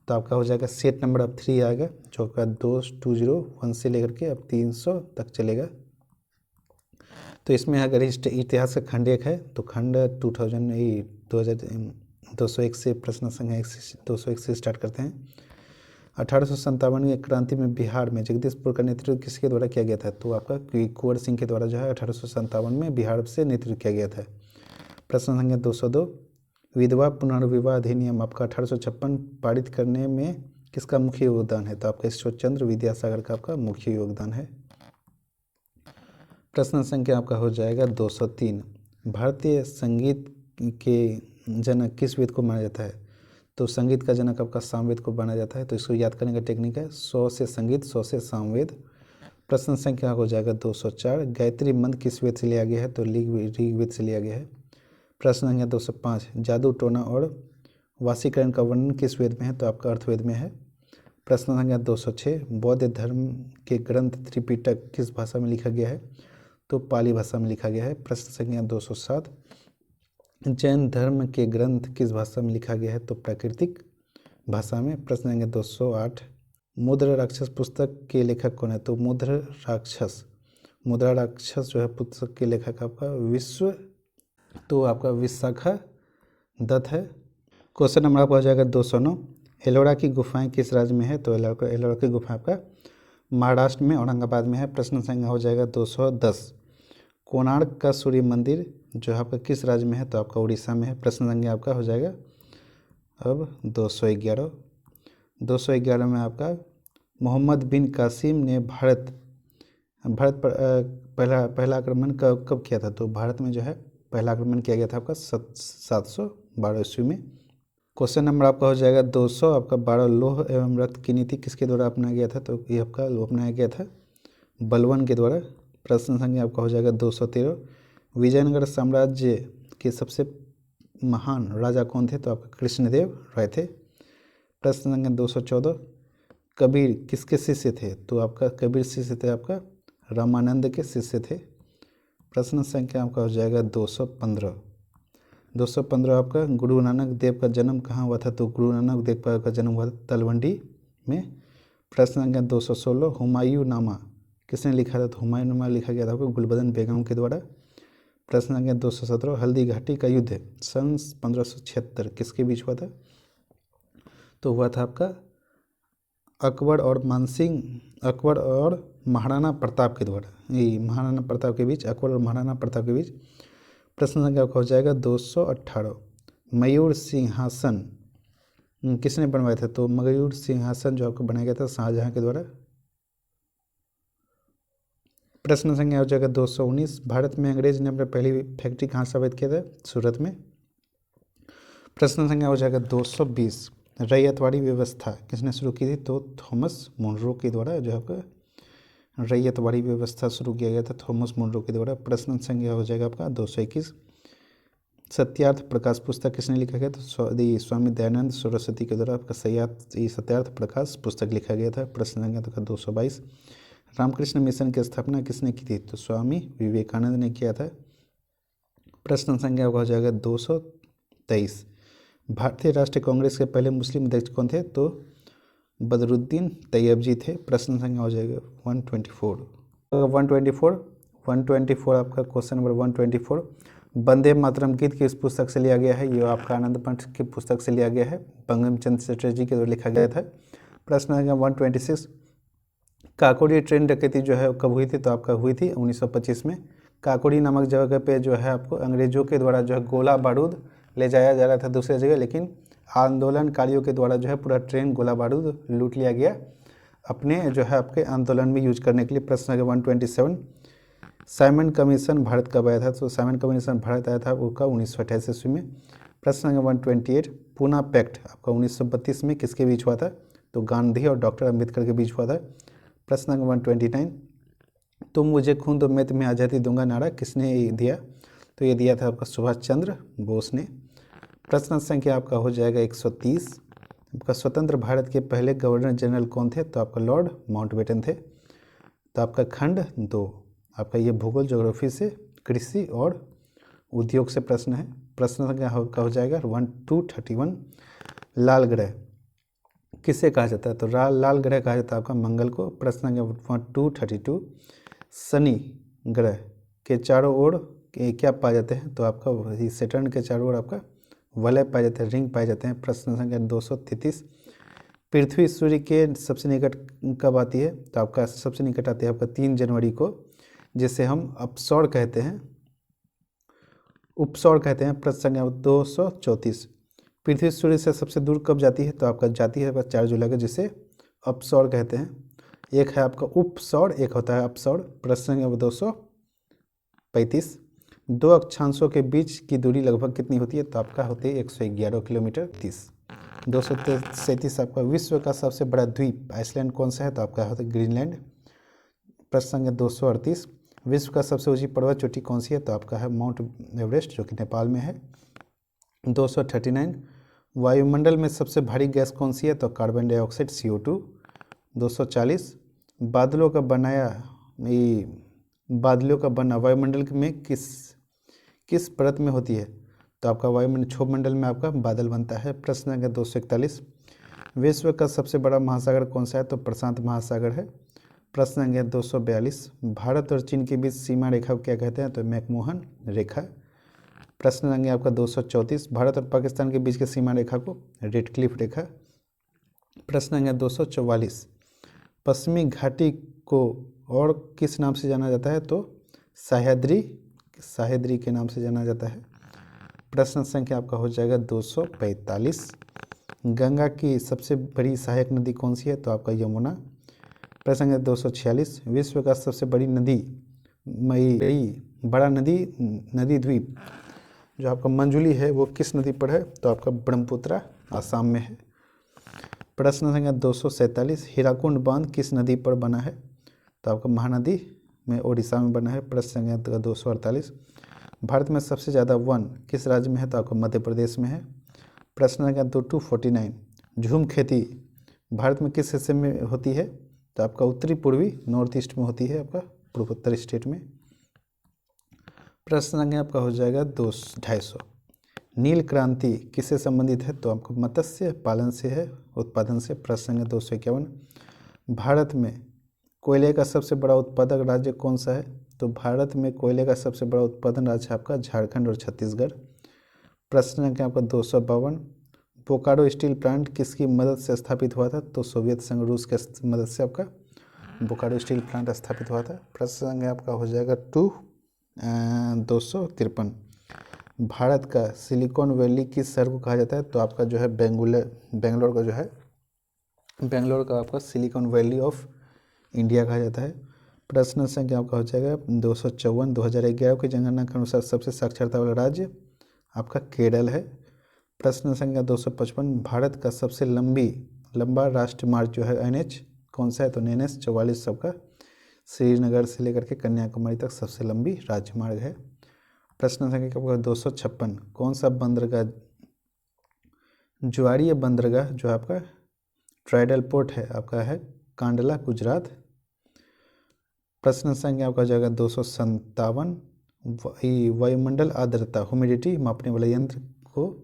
तो आपका हो जाएगा सेट नंबर अब 3 आएगा, जो आपका 201 से लेकर के अब 300 तक चलेगा। तो इसमें अगर इतिहास का खंड 1 है तो खंड 201 से प्रश्न संख्या 201 से स्टार्ट करते हैं। 1857 की क्रांति में बिहार में जगदीशपुर का नेतृत्व किसके द्वारा किया गया था? तो आपका कुंवर सिंह के द्वारा जो है 1857 में बिहार से नेतृत्व किया गया था। प्रश्न संख्या 202, विधवा पुनर्विवाह अधिनियम आपका 1856 पारित करने में किसका मुख्य योगदान है? तो आपका ईश्वरचंद्र विद्यासागर का आपका मुख्य योगदान है। प्रश्न संख्या आपका हो जाएगा 203, भारतीय संगीत के जनक किस वेद को माना जाता है? तो संगीत का जनक आपका सामवेद को माना जाता है। तो इसको याद करने का टेक्निक है 100 से संगीत, 100 से सामवेद। प्रश्न संख्या हो जाएगा 204, गायत्री मंत्र किस वेद से लिया गया है? तो ऋग्वेद से लिया गया है। प्रश्न संख्या 205, जादू टोना और वाशीकरण का वर्णन किस वेद में है? तो आपका अर्थवेद में है। प्रश्न संख्या 206, बौद्ध धर्म के ग्रंथ त्रिपिटक किस भाषा में लिखा गया है? तो पाली भाषा में लिखा गया है। प्रश्न संख्या 207, जैन धर्म के ग्रंथ किस भाषा में लिखा गया है? तो प्राकृतिक भाषा में। प्रश्न संख्या 208, मुद्रा राक्षस पुस्तक के लेखक कौन है? तो मुद्रा राक्षस जो है पुस्तक के लेखक आपका विशाखा दत्त है। क्वेश्चन नंबर आपका हो जाएगा 209, एलोरा की गुफाएं किस राज्य में है? तो एलोरा की गुफा आपका महाराष्ट्र में औरंगाबाद में है। प्रश्न संख्या हो जाएगा 210, कोणार्क का सूर्य मंदिर जो आपका किस राज्य में है? तो आपका उड़ीसा में है। प्रश्न संख्या आपका हो जाएगा अब 211 में आपका मोहम्मद बिन कासिम ने भारत पर पहला आक्रमण कब किया था? तो भारत में जो है पहला आक्रमण किया गया था आपका 712 ईस्वी में। क्वेश्चन नंबर आपका हो जाएगा 200, आपका 12 लौह एवं रक्त की नीति किसके द्वारा अपनाया गया था? तो ये आपका अपनाया गया था बलवन के द्वारा। प्रश्न संख्या आपका हो जाएगा 213, विजयनगर साम्राज्य के सबसे महान राजा कौन थे? तो आपका कृष्णदेव राय थे। प्रश्न संख्या 214, कबीर किसके शिष्य थे? तो आपका कबीर शिष्य थे आपका रामानंद के शिष्य थे। प्रश्न संख्या आपका हो जाएगा 215 आपका गुरु नानक देव का जन्म कहाँ हुआ था? तो गुरु नानक देव का जन्म हुआ था तलवंडी में। प्रश्न संख्या 216, हुमायूं नामा किसने लिखा था? तो हुमायूं नामा लिखा गया था आपको गुलबदन बेगम के द्वारा। प्रश्न संख्या 217, हल्दी घाटी का युद्ध सन 1576 किसके बीच हुआ था? तो हुआ था आपका अकबर और महाराणा प्रताप के द्वारा, ये महाराणा प्रताप के बीच, अकबर और महाराणा प्रताप के बीच। प्रश्न संख्या हो जाएगा 218, मयूर सिंहासन किसने बनवाया था? तो मयूर सिंहासन जो आपको बनाया गया था शाहजहां के द्वारा। प्रश्न संख्या हो जाएगा 219, भारत में अंग्रेज ने अपनी पहली फैक्ट्री कहाँ स्थापित किया था? सूरत में। प्रश्न संख्या हो जाएगा 220, रैयतवाड़ी व्यवस्था किसने शुरू की थी? तो थॉमस मुनरो के द्वारा जो आपका रैयतवाड़ी व्यवस्था शुरू किया गया था थॉमस मुनरो के द्वारा। प्रश्न संख्या हो जाएगा आपका 221, सत्यार्थ प्रकाश पुस्तक किसने लिखा गया? तो स्वामी दयानंद सरस्वती के द्वारा आपका सत्यार्थ प्रकाश पुस्तक लिखा गया था। प्रश्न संख्या तो 222, रामकृष्ण मिशन की स्थापना किसने की थी? तो स्वामी विवेकानंद ने किया था। प्रश्न संख्या हो जाएगा 223, भारतीय राष्ट्रीय कांग्रेस के पहले मुस्लिम अध्यक्ष कौन थे? तो बदरुद्दीन तैयब जी थे। प्रश्न संख्या हो जाएगा 124 आपका क्वेश्चन नंबर 124, वंदे मातरम गीत किस पुस्तक से लिया गया है? ये आपका आनंद पंथ की पुस्तक से लिया गया है, बंकिम चंद्र चटर्जी के द्वारा लिखा गया था। प्रश्न संख्या 126, काकोरी ट्रेन डकैती जो है कब हुई थी? तो आपका हुई थी 1925 में। काकोरी नामक जगह पे जो है आपको अंग्रेजों के द्वारा जो है गोला बारूद ले जाया जा रहा था दूसरी जगह, लेकिन आंदोलनकारियों के द्वारा जो है पूरा ट्रेन गोला बारूद लूट लिया गया अपने जो है आपके आंदोलन में यूज करने के लिए। प्रश्न संख्या 127, साइमन कमीशन भारत कब आया था? तो साइमन कमीशन भारत आया था उसका 1928 ईस्वी में। प्रश्न संख्या 128, पूना पैक्ट आपका 1932 में किसके बीच हुआ था? तो गांधी और डॉक्टर अम्बेडकर के बीच हुआ था। प्रश्न नंबर 129, तुम मुझे खून दो मैं तुम्हें आज़ादी दूंगा नारा किसने दिया? तो ये दिया था आपका सुभाष चंद्र बोस ने। प्रश्न संख्या आपका हो जाएगा 130, आपका स्वतंत्र भारत के पहले गवर्नर जनरल कौन थे? तो आपका लॉर्ड माउंटबेटन थे। तो आपका खंड 2 आपका ये भूगोल ज्योग्राफी से कृषि और उद्योग से प्रश्न है। प्रश्न संख्या हो जाएगा 1 to 31, लाल ग्रह किसे कहा जाता है? तो लाल ग्रह कहा जाता है आपका मंगल को। प्रश्न संख्या 232, शनि ग्रह के चारों ओर क्या पाए जाते हैं? तो आपका वही सैटर्न के चारों ओर आपका वलय पाए जाते हैं, रिंग पाए जाते हैं। प्रश्न संख्या 233, पृथ्वी सूर्य के सबसे निकट कब आती है? तो आपका सबसे निकट आती है आपका 3 जनवरी को, जिसे हम अपसौर कहते हैं, उपसौर कहते हैं। प्रश्न संख्या 234, पृथ्वी सूर्य से सबसे दूर कब जाती है? तो आपका जाती है आपका 4 जुलाई को, जिसे अपसौर कहते हैं। एक है आपका उपसौर, एक होता है अपसौर। प्रश्न संख्या 235, दो अक्षांशों के बीच की दूरी लगभग कितनी होती है? तो आपका होती है 111 किलोमीटर 30। 237 आपका विश्व का सबसे बड़ा द्वीप आइसलैंड कौन सा है? तो आपका होता है ग्रीनलैंड। प्रश्न संख्या 238, विश्व का सबसे ऊंची पर्वत चोटी कौन सी है? तो आपका है माउंट एवरेस्ट, जो कि नेपाल में है। 239, वायुमंडल में सबसे भारी गैस कौन सी है? तो कार्बन डाइऑक्साइड CO2। 240, बादलों का बना वायुमंडल में किस परत में होती है? तो आपका वायुमंडल क्षोभमंडल में आपका बादल बनता है। प्रश्न संख्या 241, विश्व का सबसे बड़ा महासागर कौन सा है? तो प्रशांत महासागर है। प्रश्न संख्या 242, भारत और चीन के बीच सीमा रेखा को क्या कहते हैं? तो मैकमोहन रेखा। प्रश्न संख्या आपका 234, भारत और पाकिस्तान के बीच की सीमा रेखा को रेडक्लिफ रेखा। प्रश्न संख्या 244, पश्चिमी घाटी को और किस नाम से जाना जाता है? तो सह्याद्री के नाम से जाना जाता है। प्रश्न संख्या आपका हो जाएगा 245, गंगा की सबसे बड़ी सहायक नदी कौन सी है? तो आपका यमुना। प्रश्न संख्या 246, विश्व का सबसे बड़ी बड़ा नदी द्वीप जो आपका मंजुली है वो किस नदी पर है? तो आपका ब्रह्मपुत्र आसाम में है। प्रश्न संख्या 247, हीराकुंड बांध किस नदी पर बना है? तो आपका महानदी में ओडिशा में बना है। प्रश्न संख्या 248, भारत में सबसे ज़्यादा वन किस राज्य में है? तो आपका मध्य प्रदेश में है। प्रश्न संख्या 249, झूम खेती भारत में किस हिस्से में होती है? तो आपका उत्तरी पूर्वी नॉर्थ ईस्ट में होती है, आपका पूर्वोत्तर स्टेट में। प्रश्न संख्या आपका हो जाएगा 250, नील क्रांति किससे संबंधित है? तो आपको मत्स्य पालन से है, उत्पादन से। प्रश्न संख्या 251, भारत में कोयले का सबसे बड़ा उत्पादक राज्य कौन सा है? तो भारत में कोयले का सबसे बड़ा उत्पादन राज्य आपका झारखंड और छत्तीसगढ़। प्रश्न संख्या आपका 252, बोकारो स्टील प्लांट किसकी मदद से स्थापित हुआ था? तो सोवियत संघ रूस के मदद से आपका बोकारो स्टील प्लांट स्थापित हुआ था। प्रश्न संख्या आपका हो जाएगा 253, भारत का सिलिकॉन वैली किस शहर को कहा जाता है? तो आपका जो है बेंगलोर का जो है बेंगलोर का आपका सिलिकॉन वैली ऑफ इंडिया कहा जाता है। प्रश्न संख्या आपका हो जाएगा 254, 2011 की जनगणना के अनुसार सबसे साक्षरता वाला राज्य आपका केरल है। प्रश्न संख्या 255, भारत का सबसे लंबा राष्ट्रीय मार्ग जो है NH कौन सा है? तो NH 44 सबका श्रीनगर से लेकर के कन्याकुमारी तक सबसे लंबी राजमार्ग है। प्रश्न संख्या आपका 256, कौन सा बंदरगाह ज्वारीय बंदरगाह जो आपका ट्राइडल पोर्ट है आपका है कांडला गुजरात। प्रश्न संख्या आपका हो जाएगा 257, वायुमंडल आर्द्रता ह्यूमिडिटी मापने वाले यंत्र को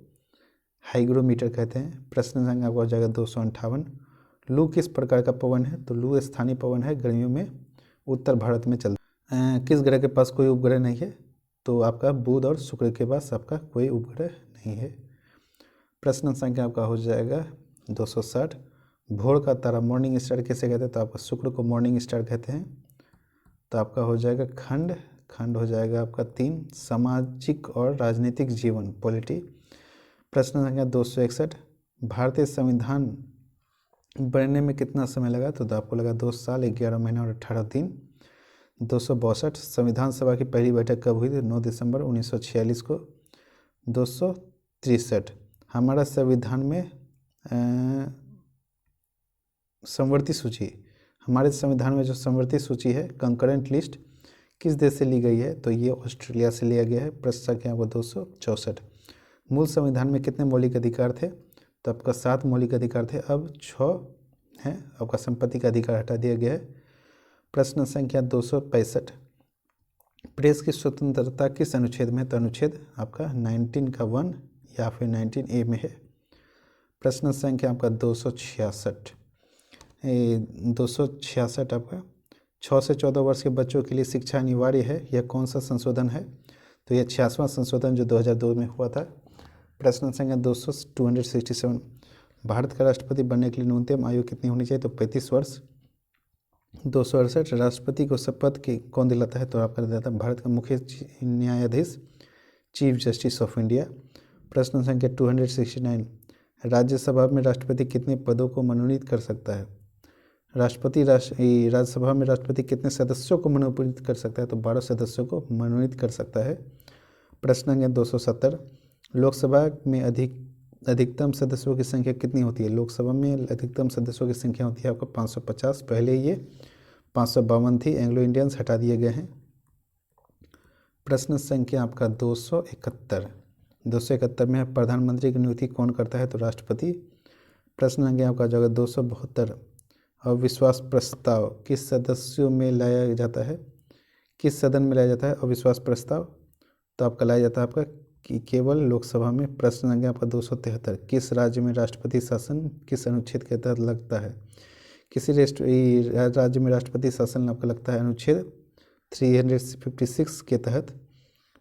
हाइग्रोमीटर कहते हैं। प्रश्न संख्या आपका हो जाएगा 258, लू किस प्रकार का पवन है? तो लू स्थानीय पवन है, गर्मियों में उत्तर भारत में चलता है। किस ग्रह के पास कोई उपग्रह नहीं है? तो आपका बुध और शुक्र के पास आपका कोई उपग्रह नहीं है। प्रश्न संख्या आपका हो जाएगा 260, भोर का तारा मॉर्निंग स्टार किसे कहते हैं? तो आपका शुक्र को मॉर्निंग स्टार कहते हैं। तो आपका हो जाएगा खंड हो जाएगा आपका 3, सामाजिक और राजनीतिक जीवन पॉलिटी। प्रश्न संख्या 261, भारतीय संविधान बनने में कितना समय लगा? तो आपको लगा 2 साल 11 महीना और 18 दिन। 262, संविधान सभा की पहली बैठक कब हुई थी? 9 दिसंबर 1946 को। 263, हमारा संविधान में संवर्ती सूची, हमारे संविधान में जो संवर्ती सूची है कंकरेंट लिस्ट किस देश से ली गई है? तो ये ऑस्ट्रेलिया से लिया गया है। प्रश्न संख्या आपको 264, मूल संविधान में कितने मौलिक अधिकार थे? तो आपका 7 मौलिक अधिकार थे, अब 6 हैं। आपका संपत्ति का अधिकार हटा दिया गया है। प्रश्न संख्या 265, प्रेस की स्वतंत्रता किस अनुच्छेद में? तो अनुच्छेद आपका 19 का 1 या फिर 19A में है। प्रश्न संख्या आपका 266, 266 आपका 6 से 14 वर्ष के बच्चों के लिए शिक्षा अनिवार्य है, यह कौन सा संशोधन है? तो यह 66वां संशोधन जो 2002 में हुआ था। प्रश्न संख्या 267, भारत का राष्ट्रपति बनने के लिए न्यूनतम आयु कितनी होनी चाहिए? तो 35 वर्ष। 268, राष्ट्रपति को शपथ की कौन दिलाता है? तो आपका दिलाता है भारत का मुख्य न्यायाधीश, चीफ जस्टिस ऑफ इंडिया। प्रश्न संख्या 269, राज्यसभा में राष्ट्रपति कितने पदों को मनोनीत कर सकता है? राज्यसभा में राष्ट्रपति कितने सदस्यों को मनोनीत कर सकता है? तो 12 सदस्यों को मनोनीत कर सकता है। प्रश्न संख्या 270, लोकसभा में अधिकतम सदस्यों की संख्या कितनी होती है? लोकसभा में अधिकतम सदस्यों की संख्या होती है आपका 550। पहले ये 552 थी, एंग्लो इंडियंस हटा दिए गए हैं। प्रश्न संख्या आपका 271 में है, प्रधानमंत्री की नियुक्ति कौन करता है? तो राष्ट्रपति। प्रश्न संख्या आपका जो 272, अविश्वास प्रस्ताव किस सदस्यों में लाया जाता है? किस सदन में लाया जाता है अविश्वास प्रस्ताव? तो आपका लाया जाता है आपका कि केवल लोकसभा में। प्रश्न संख्या आपका 273, किस राज्य में राष्ट्रपति शासन किस अनुच्छेद के तहत लगता है? किसी राज्य में राष्ट्रपति शासन आपका लगता है अनुच्छेद 356 के तहत।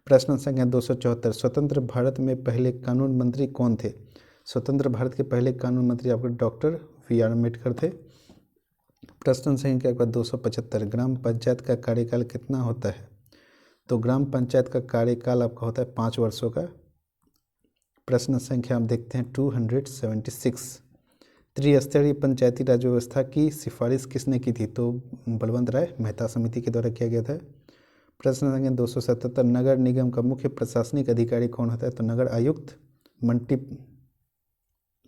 प्रश्न संख्या 274, स्वतंत्र भारत में पहले कानून मंत्री कौन थे? स्वतंत्र भारत के पहले कानून मंत्री आपके डॉक्टर वी.आर. अम्बेडकर थे। प्रश्न संख्या आपका 275, ग्राम पंचायत का कार्यकाल कितना होता है? तो ग्राम पंचायत का कार्यकाल आपका होता है 5 वर्षों का। प्रश्न संख्या आप देखते हैं 276, त्रिस्तरीय पंचायती राज व्यवस्था की सिफारिश किसने की थी? तो बलवंत राय मेहता समिति के द्वारा किया गया था। प्रश्न संख्या 277, नगर निगम का मुख्य प्रशासनिक अधिकारी कौन होता है? तो नगर आयुक्त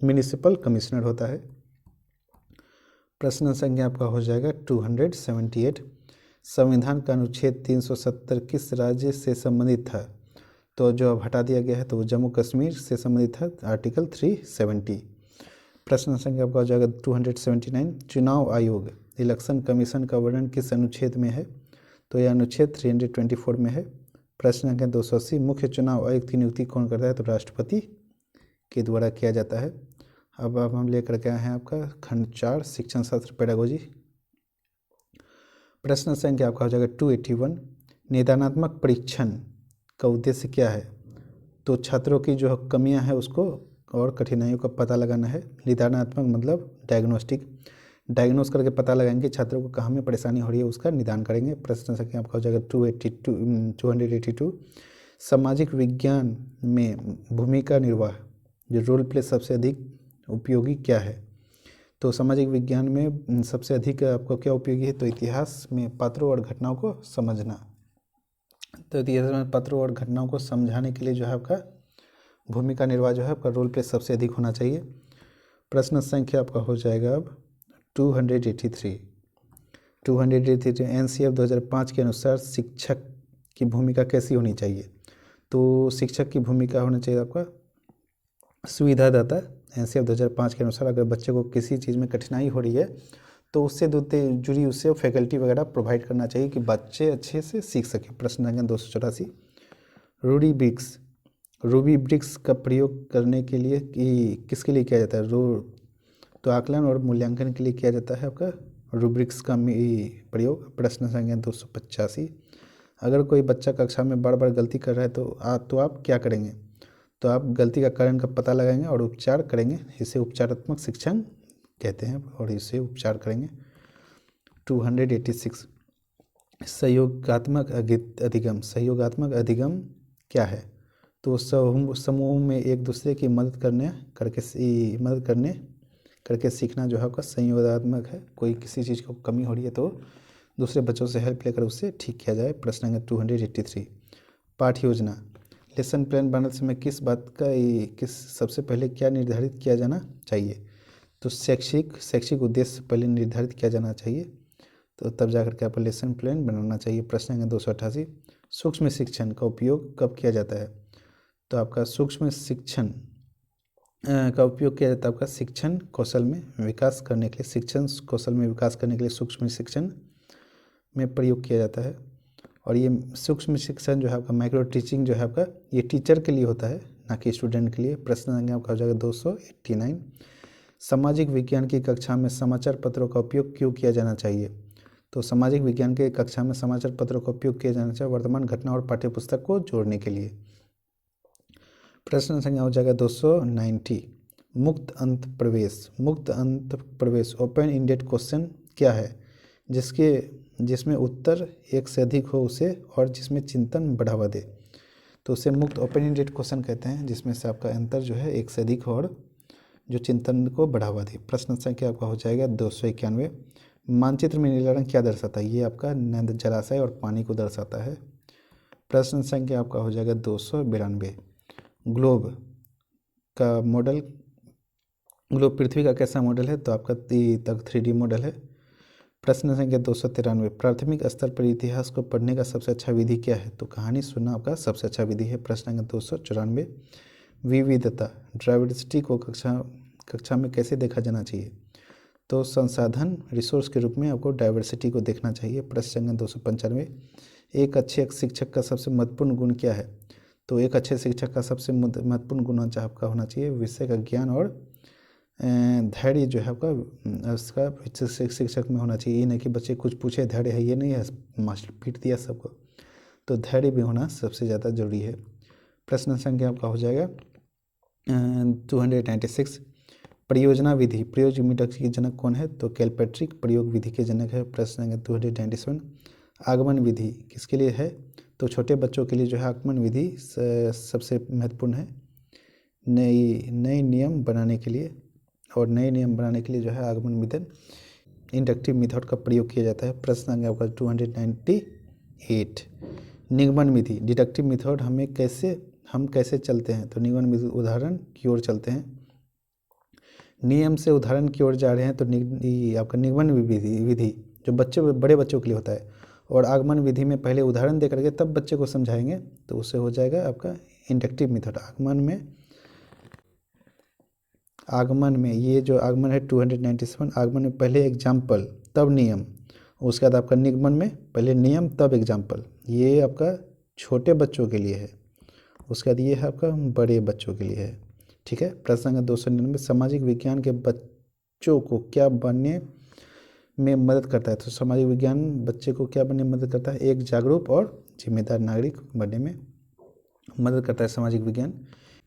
म्युनिसिपल कमिश्नर होता है। प्रश्न संख्या आपका हो जाएगा 278, संविधान का अनुच्छेद 370 किस राज्य से संबंधित था? तो जो अब हटा दिया गया है तो वो जम्मू कश्मीर से संबंधित था, आर्टिकल 370। प्रश्न संख्या आपका हो जाएगा 279, चुनाव आयोग इलेक्शन कमीशन का वर्णन किस अनुच्छेद में है? तो यह अनुच्छेद 324 में है। प्रश्न संख्या 280, मुख्य चुनाव आयुक्त की नियुक्ति कौन करता है? तो राष्ट्रपति के द्वारा किया जाता है। अब हम लेकर के आए हैं आपका खंड 4 शिक्षण शास्त्र पेडागोजी। प्रश्न संख्या आपका हो जाएगा 281, निदानात्मक परीक्षण का उद्देश्य क्या है? तो छात्रों की जो कमियां हैं उसको और कठिनाइयों का पता लगाना है। निदानात्मक मतलब डायग्नोस करके पता लगाएंगे छात्रों को कहाँ में परेशानी हो रही है, उसका निदान करेंगे। प्रश्न संख्या आपका हो जाएगा 282, सामाजिक विज्ञान में भूमिका निर्वाह जो रोल प्ले सबसे अधिक उपयोगी क्या है? तो सामाजिक विज्ञान में सबसे अधिक आपको क्या उपयोगी है? तो इतिहास में पात्रों और घटनाओं को समझना। तो इतिहास में पात्रों और घटनाओं को समझाने के लिए जो है आपका भूमिका निर्वाह जो है आपका रोल प्ले सबसे अधिक होना चाहिए। प्रश्न संख्या आपका हो जाएगा अब 283, एनसीएफ 2005 के अनुसार शिक्षक की भूमिका कैसी होनी चाहिए? तो शिक्षक की भूमिका होना चाहिए आपका सुविधादाता। एनसीएफ 2005 के अनुसार अगर बच्चे को किसी चीज़ में कठिनाई हो रही है तो उससे जुड़ी उससे फैकल्टी वगैरह प्रोवाइड करना चाहिए कि बच्चे अच्छे से सीख सकें। प्रश्न संख्या 284, रूबी ब्रिक्स का प्रयोग करने के लिए किसके लिए किया जाता है? तो आकलन और मूल्यांकन के लिए किया जाता है आपका रूब्रिक्स का प्रयोग। प्रश्न संख्या 285, अगर कोई बच्चा कक्षा में बार बार गलती कर रहा है तो आप क्या करेंगे? तो आप गलती का कारण का पता लगाएंगे और उपचार करेंगे। इसे उपचारात्मक शिक्षण कहते हैं और इसे उपचार करेंगे। 286, सहयोगात्मक अधिगम क्या है? तो समूह में एक दूसरे की मदद करके सीखना जो है आपका संयोगात्मक है। कोई किसी चीज़ को कमी हो रही है तो दूसरे बच्चों से हेल्प लेकर उससे ठीक किया जाए। प्रश्न नंबर 283, पाठ्य योजना लेसन प्लान बनाते समय किस सबसे पहले क्या निर्धारित किया जाना चाहिए? तो शैक्षिक उद्देश्य पहले निर्धारित किया जाना चाहिए, तो तब जाकर के आपको लेसन प्लान बनाना चाहिए। प्रश्न नंबर 288, सूक्ष्म शिक्षण का उपयोग कब किया जाता है? तो आपका सूक्ष्म शिक्षण का उपयोग किया जाता है आपका शिक्षण कौशल में विकास करने के लिए सूक्ष्म शिक्षण में प्रयोग किया जाता है। और ये सूक्ष्म शिक्षण जो है आपका माइक्रो टीचिंग जो है आपका ये टीचर के लिए होता है, ना कि स्टूडेंट के लिए। प्रश्न संख्या आपका हो जाएगा 289। सामाजिक विज्ञान की कक्षा में समाचार पत्रों का उपयोग क्यों किया जाना चाहिए? तो सामाजिक विज्ञान के कक्षा में समाचार पत्रों का उपयोग किया जाना चाहिए वर्तमान घटना और पाठ्यपुस्तक को जोड़ने के लिए। प्रश्न संख्या हो जाएगा 290। मुक्त अंत प्रवेश। मुक्त अंत प्रवेश ओपन इंडेड क्वेश्चन क्या है जिसमें उत्तर एक से अधिक हो उसे और जिसमें चिंतन बढ़ावा दे, तो उसे मुक्त ओपन इंडेड क्वेश्चन कहते हैं, जिसमें से आपका आंसर जो है एक से अधिक हो और जो चिंतन को बढ़ावा दे। प्रश्न संख्या आपका हो जाएगा 291। मानचित्र में नीला रंग क्या दर्शाता है? ये आपका नद, जलाशय और पानी को दर्शाता है। प्रश्न संख्या आपका हो जाएगा 292। ग्लोब का मॉडल, ग्लोब पृथ्वी का कैसा मॉडल है? तो आपका तक 3D मॉडल है। प्रश्न संख्या 293। प्राथमिक स्तर पर इतिहास को पढ़ने का सबसे अच्छा विधि क्या है? तो कहानी सुनना आपका सबसे अच्छा विधि है। प्रश्न संख्या 294। विविधता, डाइवर्सिटी को कक्षा में कैसे देखा जाना चाहिए? तो संसाधन, रिसोर्स के रूप में आपको डाइवर्सिटी को देखना चाहिए। प्रश्न संख्या 295। एक अच्छे शिक्षक का सबसे महत्वपूर्ण गुण क्या है? तो एक अच्छे शिक्षक का सबसे महत्वपूर्ण गुण आपका होना चाहिए विषय का ज्ञान और धैर्य जो है आपका उसका शिक्षक में होना चाहिए। ये नहीं कि बच्चे कुछ पूछे धैर्य है, ये नहीं है मास्टर पीट दिया सबको, तो धैर्य भी होना सबसे ज़्यादा जरूरी है। प्रश्न संख्या आपका हो जाएगा 296। परियोजना विधि, प्रयोग मीटर के जनक कौन है? तो कैलपेट्रिक प्रयोग विधि के जनक है। प्रश्न संख्या 297। आगमन विधि किसके लिए है? तो छोटे बच्चों के लिए जो है आगमन विधि सबसे महत्वपूर्ण है, नए नियम बनाने के लिए, और नए नियम बनाने के लिए जो है आगमन मेथड, इंडक्टिव मेथड का प्रयोग किया जाता है। प्रश्न संख्या आपका 298। निगमन विधि, डिडक्टिव मेथड हम कैसे चलते हैं? तो निगमन विधि उदाहरण की ओर चलते हैं, नियम से उदाहरण की ओर जा रहे हैं, तो आपका निगमन विधि जो बड़े बच्चों के लिए होता है, और आगमन विधि में पहले उदाहरण दे करके तब बच्चे को समझाएंगे, तो उससे हो जाएगा आपका इंडक्टिव मेथड। आगमन में ये जो आगमन है 297, आगमन में पहले एग्जाम्पल तब नियम, उसके बाद आपका निगमन में पहले नियम तब एग्जाम्पल, ये आपका छोटे बच्चों के लिए है। उसके बाद ये है आपका बड़े बच्चों के लिए है। ठीक है। प्रश्न संख्या 299। सामाजिक विज्ञान के बच्चों को क्या बनने में मदद करता है? तो सामाजिक विज्ञान बच्चे को क्या बनने में मदद करता है? एक जागरूक और जिम्मेदार नागरिक बनने में मदद करता है सामाजिक विज्ञान।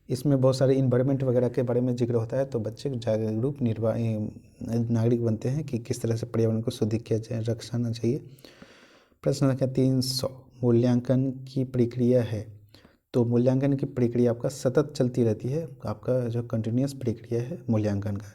इसमें बहुत सारे इन्वायरमेंट वगैरह के बारे में जिक्र होता है, तो बच्चे जागरूक नागरिक बनते हैं कि किस तरह से पर्यावरण को शुद्ध किया जाए, रखना चाहिए। प्रश्न संख्या 300। मूल्यांकन की प्रक्रिया है? तो मूल्यांकन की प्रक्रिया आपका सतत चलती रहती है, आपका जो कंटिन्यूअस प्रक्रिया है मूल्यांकन का।